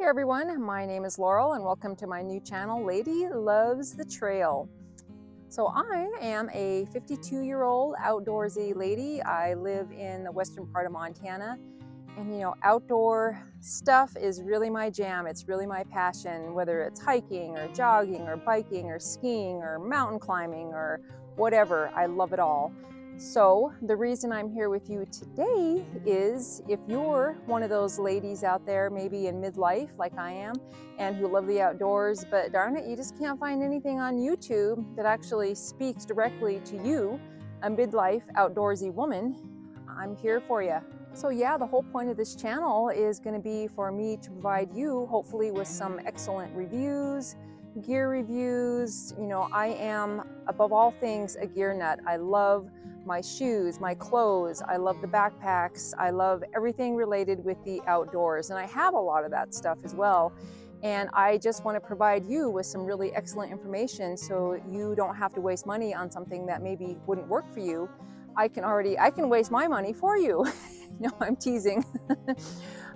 Hey everyone, my name is Laurel and welcome to my new channel, Lady Loves the Trail. So I am a 52-year-old outdoorsy lady. I live in the western part of Montana, and outdoor stuff is really my jam. It's really my passion, whether it's hiking or jogging or biking or skiing or mountain climbing or whatever. I love it all. So the reason I'm here with you today is if you're one of those ladies out there, maybe in midlife like I am, and who love the outdoors, but darn it, you just can't find anything on YouTube that actually speaks directly to you, a midlife outdoorsy woman, I'm here for you. So yeah, the whole point of this channel is going to be for me to provide you, hopefully, with some excellent reviews, gear reviews. I am, above all things, a gear nut. I love my shoes, my clothes, I love the backpacks, I love everything related with the outdoors, and I have a lot of that stuff as well. And I just want to provide you with some really excellent information so you don't have to waste money on something that maybe wouldn't work for you. I can waste my money for you. No, I'm teasing.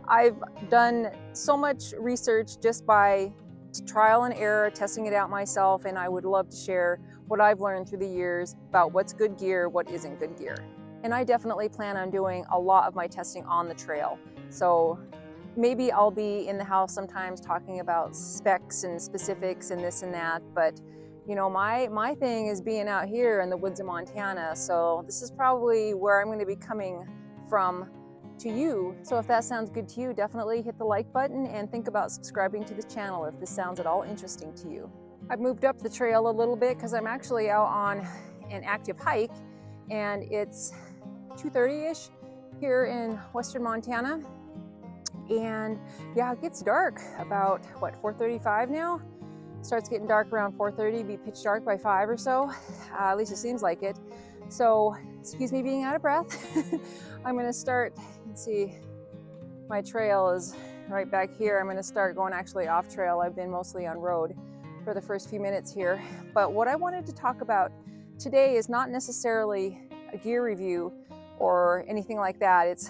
I've done so much research just by trial and error, testing it out myself, and I would love to share what I've learned through the years about what's good gear, what isn't good gear. And I definitely plan on doing a lot of my testing on the trail. So maybe I'll be in the house sometimes talking about specs and specifics and this and that, but my thing is being out here in the woods of Montana, so this is probably where I'm going to be coming from to you. So if that sounds good to you, definitely hit the like button and think about subscribing to the channel if this sounds at all interesting to you. I've moved up the trail a little bit because I'm actually out on an active hike, and it's 2:30-ish here in western Montana. And yeah, it gets dark about, what, 4:35 now? Starts getting dark around 4:30, be pitch dark by 5 or so. At least it seems like it. So, excuse me being out of breath. I'm gonna start, let's see, my trail is right back here. I'm gonna start going actually off trail. I've been mostly on road for the first few minutes here. But what I wanted to talk about today is not necessarily a gear review or anything like that. It's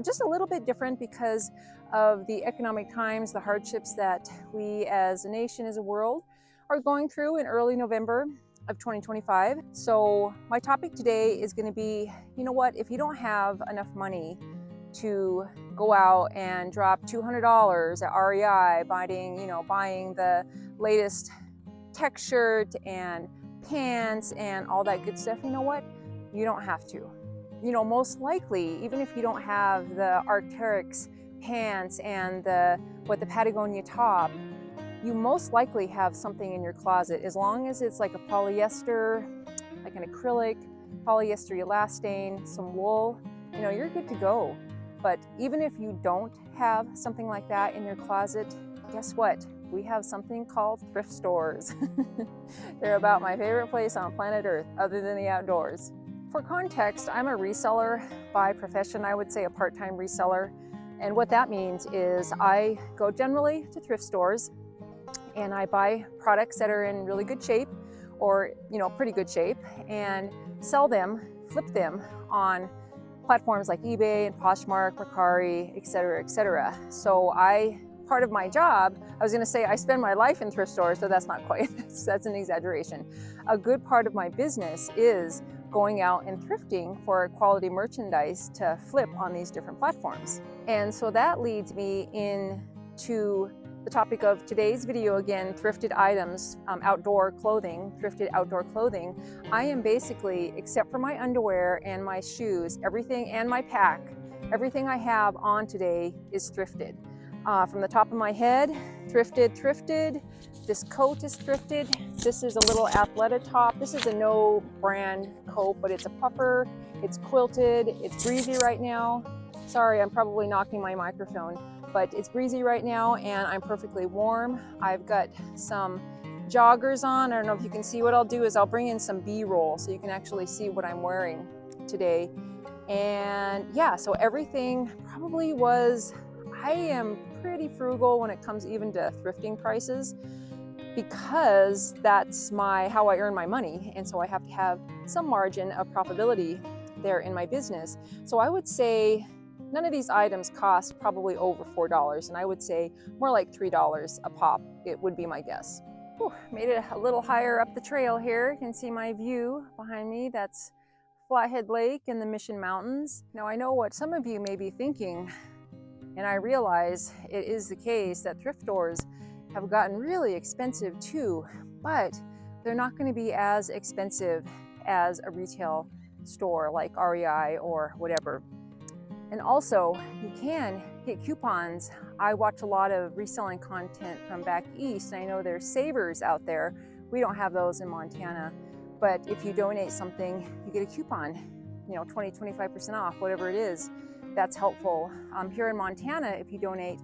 just a little bit different because of the economic times, the hardships that we as a nation, as a world, are going through in early November of 2025. So my topic today is going to be, if you don't have enough money to go out and drop $200 at REI buying the latest tech shirt and pants and all that good stuff, you don't have to. Most likely, even if you don't have the Arc'teryx pants and the Patagonia top, you most likely have something in your closet, as long as it's like a polyester, like an acrylic, polyester elastane, some wool, you're good to go. But even if you don't have something like that in your closet, guess what? We have something called thrift stores. They're about my favorite place on planet Earth, other than the outdoors. For context, I'm a reseller by profession. I would say a part-time reseller. And what that means is I go generally to thrift stores and I buy products that are in really good shape, or pretty good shape, and sell them, flip them on platforms like eBay and Poshmark, Mercari, etc., etc. So part of my job, I was going to say I spend my life in thrift stores, so that's not quite, that's an exaggeration. A good part of my business is going out and thrifting for quality merchandise to flip on these different platforms. And so that leads me into the topic of today's video again, thrifted items, outdoor clothing, thrifted outdoor clothing. I am basically, except for my underwear and my shoes, everything, and my pack, everything I have on today is thrifted. From the top of my head, thrifted. This coat is thrifted. This is a little Athleta top. This is a no brand coat, but it's a puffer. It's quilted. It's breezy right now. Sorry, I'm probably knocking my microphone, but it's breezy right now and I'm perfectly warm. I've got some joggers on. I don't know if you can see. What I'll do is I'll bring in some B-roll so you can actually see what I'm wearing today. And yeah, so everything probably was, I am pretty frugal when it comes even to thrifting prices, because that's how I earn my money, and so I have to have some margin of profitability there in my business. So I would say None of these items cost probably over $4, and I would say more like $3 a pop, it would be my guess. Whew, made it a little higher up the trail here. You can see my view behind me. That's Flathead Lake and the Mission Mountains. Now I know what some of you may be thinking, and I realize it is the case that thrift stores have gotten really expensive too, but they're not going to be as expensive as a retail store like REI or whatever. And also, you can get coupons. I watch a lot of reselling content from back east, and I know there's savers out there. We don't have those in Montana, but if you donate something, you get a coupon, 20, 25% off, whatever it is. That's helpful. Here in Montana, if you donate,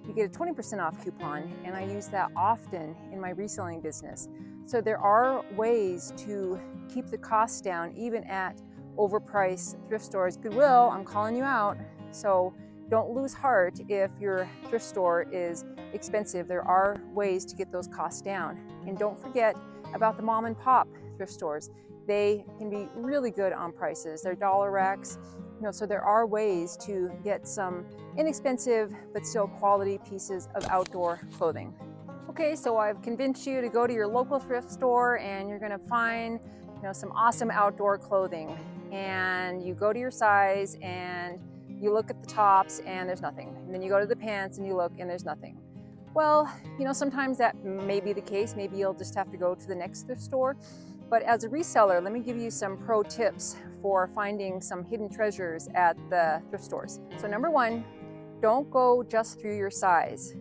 you get a 20% off coupon, and I use that often in my reselling business. So there are ways to keep the costs down, even at overpriced thrift stores. Goodwill, I'm calling you out. So don't lose heart if your thrift store is expensive. There are ways to get those costs down. And don't forget about the mom and pop thrift stores. They can be really good on prices. They're dollar racks. So there are ways to get some inexpensive but still quality pieces of outdoor clothing. Okay, so I've convinced you to go to your local thrift store, and you're gonna find some awesome outdoor clothing. And you go to your size and you look at the tops and there's nothing. And then you go to the pants and you look and there's nothing. Well, sometimes that may be the case. Maybe you'll just have to go to the next thrift store. But as a reseller, let me give you some pro tips for finding some hidden treasures at the thrift stores. So number one, don't go just through your size.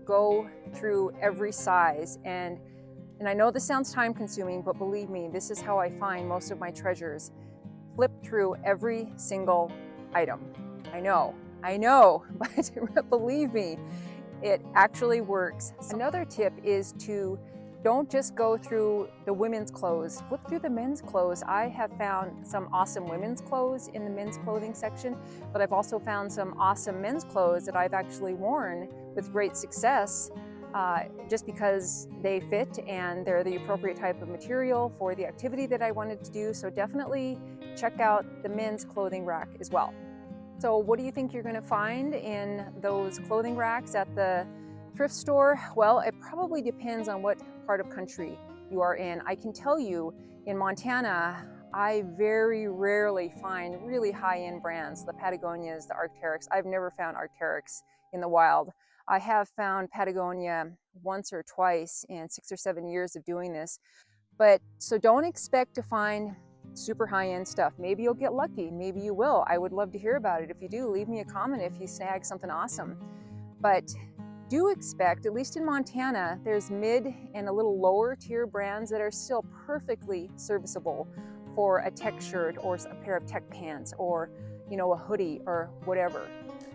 Go through every size. And I know this sounds time consuming, but believe me, this is how I find most of my treasures. Flip through every single item. I know, but believe me, it actually works. Another tip is to don't just go through the women's clothes, flip through the men's clothes. I have found some awesome women's clothes in the men's clothing section, but I've also found some awesome men's clothes that I've actually worn with great success. Just because they fit and they're the appropriate type of material for the activity that I wanted to do. So definitely check out the men's clothing rack as well. So what do you think you're going to find in those clothing racks at the thrift store? Well, it probably depends on what part of country you are in. I can tell you in Montana, I very rarely find really high-end brands, the Patagonias, the Arc'teryx. I've never found Arc'teryx in the wild. I have found Patagonia once or twice in 6 or 7 years of doing this. But so don't expect to find super high-end stuff. Maybe you'll get lucky, maybe you will. I would love to hear about it. If you do, leave me a comment if you snag something awesome. But do expect, at least in Montana, there's mid and a little lower tier brands that are still perfectly serviceable for a tech shirt or a pair of tech pants or a hoodie or whatever.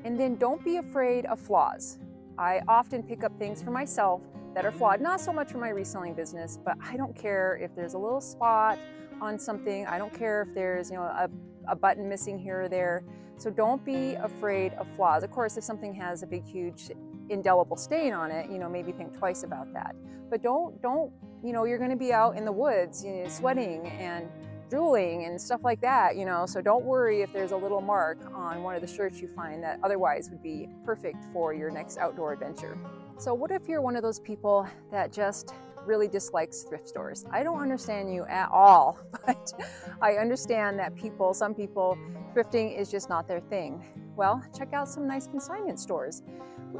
And then don't be afraid of flaws. I often pick up things for myself that are flawed, not so much for my reselling business, but I don't care if there's a little spot on something. I don't care if there's a button missing here or there. So don't be afraid of flaws. Of course, if something has a big, huge, indelible stain on it, maybe think twice about that. But don't, you're going to be out in the woods, sweating and drooling and stuff like that, so don't worry if there's a little mark on one of the shirts you find that otherwise would be perfect for your next outdoor adventure. So what if you're one of those people that just really dislikes thrift stores? I don't understand you at all, but I understand that some people, thrifting is just not their thing. Well, check out some nice consignment stores.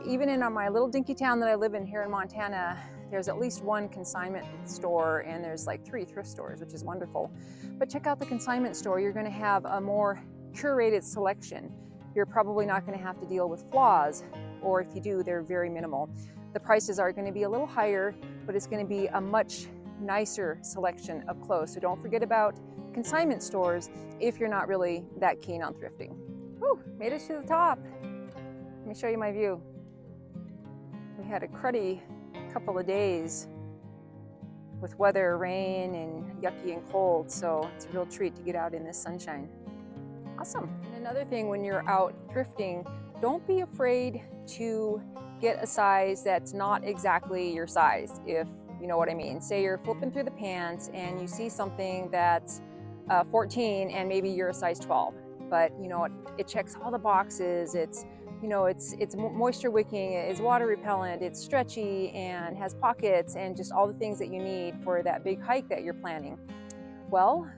Even in my little dinky town that I live in here in Montana, there's at least one consignment store, and there's like 3 thrift stores, which is wonderful. But check out the consignment store. You're going to have a more curated selection. You're probably not going to have to deal with flaws, or if you do, they're very minimal. The prices are going to be a little higher, but it's going to be a much nicer selection of clothes. So don't forget about consignment stores if you're not really that keen on thrifting. Whew, made it to the top. Let me show you my view. We had a cruddy couple of days with weather, rain, and yucky and cold, so it's a real treat to get out in this sunshine. Awesome. And another thing, when you're out thrifting, don't be afraid to get a size that's not exactly your size, if you know what I mean. Say you're flipping through the pants and you see something that's 14 and maybe you're a size 12. but you know, it checks all the boxes. It's, you know, it's moisture wicking, it's water repellent, it's stretchy, and has pockets, and just all the things that you need for that big hike that you're planning. Well,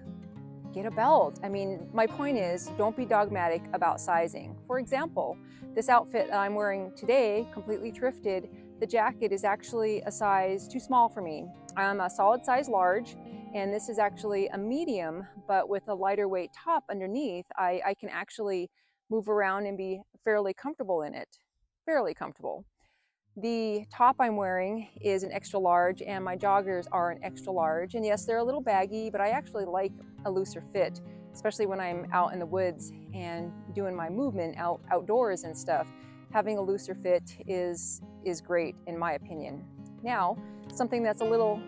get a belt. I mean, my point is, don't be dogmatic about sizing. For example, this outfit that I'm wearing today, completely thrifted, the jacket is actually a size too small for me. I'm a solid size large, and this is actually a medium, but with a lighter weight top underneath, I can actually move around and be fairly comfortable in it. Fairly comfortable. The top I'm wearing is an extra large, and my joggers are an extra large. And yes, they're a little baggy, but I actually like a looser fit, especially when I'm out in the woods and doing my movement outdoors and stuff. Having a looser fit is great in my opinion. Now, something that's a little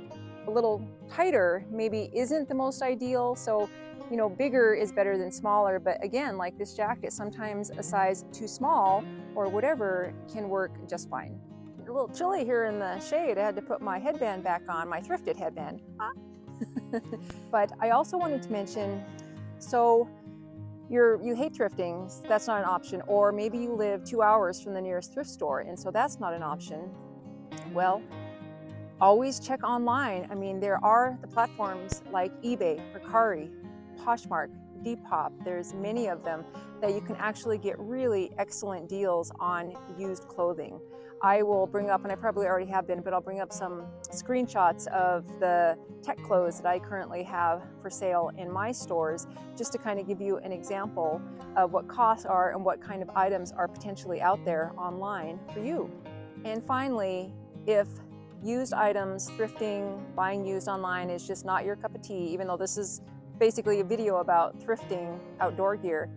tighter maybe isn't the most ideal. So, you know, bigger is better than smaller. But again, like this jacket, sometimes a size too small or whatever can work just fine. A little chilly here in the shade. I had to put my headband back on, my thrifted headband. But I also wanted to mention, so you hate thrifting, that's not an option, or maybe you live 2 hours from the nearest thrift store, and so that's not an option. Well, always check online. I mean, there are the platforms like eBay, Mercari, Poshmark, Depop. There's many of them that you can actually get really excellent deals on used clothing. I will bring up, and I probably already have been, but I'll bring up some screenshots of the tech clothes that I currently have for sale in my stores, just to kind of give you an example of what costs are and what kind of items are potentially out there online for you. And finally, if used items, thrifting, buying used online is just not your cup of tea, even though this is basically a video about thrifting outdoor gear,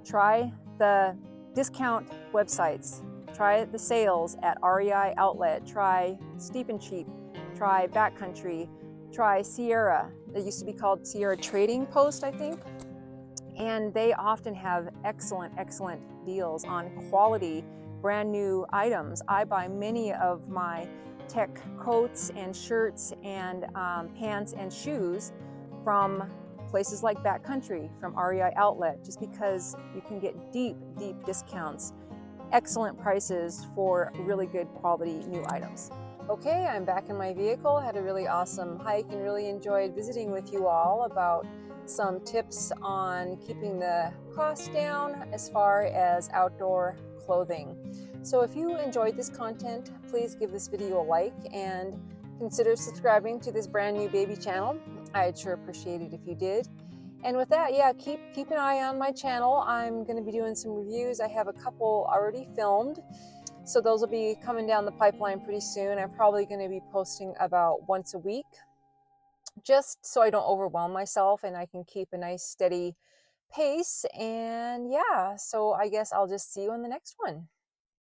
try the discount websites. Try the sales at REI Outlet, try Steep and Cheap, try Backcountry, try Sierra. It used to be called Sierra Trading Post, I think. And they often have excellent deals on quality, brand new items. I buy many of my tech coats and shirts and pants and shoes from places like Backcountry, from REI Outlet, just because you can get deep discounts. Excellent prices for really good quality new items. Okay, I'm back in my vehicle. Had a really awesome hike and really enjoyed visiting with you all about some tips on keeping the cost down as far as outdoor clothing. So if you enjoyed this content, please give this video a like and consider subscribing to this brand new baby channel. I'd sure appreciate it if you did. And with that, yeah, keep an eye on my channel. I'm going to be doing some reviews. I have a couple already filmed, so those will be coming down the pipeline pretty soon. I'm probably going to be posting about once a week, just so I don't overwhelm myself and I can keep a nice steady pace. And yeah, so I guess I'll just see you in the next one.